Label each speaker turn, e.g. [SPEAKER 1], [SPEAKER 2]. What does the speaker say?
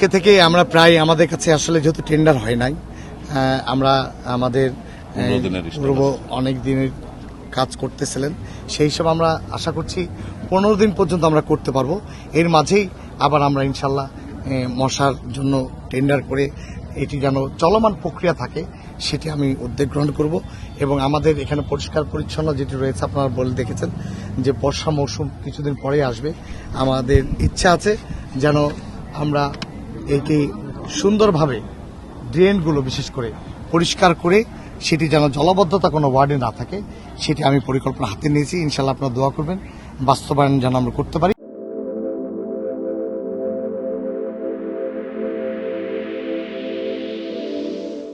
[SPEAKER 1] আজকে থেকে আমরা প্রায় আমাদের কাছে আসলে যেহেতু টেন্ডার হয় নাই, আমরা আমাদের পূর্ব অনেক দিনের কাজ করতেছিলেন, সেই হিসাবে আমরা আশা করছি 15 দিন পর্যন্ত আমরা করতে পারবো। এর মাঝেই আবার আমরা ইনশাল্লাহ মশার জন্য টেন্ডার করে এটি যেন চলমান প্রক্রিয়া থাকে সেটি আমি উদ্যোগ গ্রহণ করব। এবং আমাদের এখানে পরিষ্কার পরিচ্ছন্ন যেটি রয়েছে আপনারা বলে দেখেছেন যে বর্ষা মৌসুম কিছুদিন পরে আসবে, আমাদের ইচ্ছা আছে যেন আমরা এটি সুন্দরভাবে ড্রেনগুলো বিশেষ করে পরিষ্কার করে সেটি যেন জলাবদ্ধতা কোনো ওয়ার্ডে না থাকে সেটি আমি পরিকল্পনা হাতে নিয়েছি। ইনশাল্লাহ আপনারা দোয়া করবেন বাস্তবায়ন যেন আমরা করতে পারি।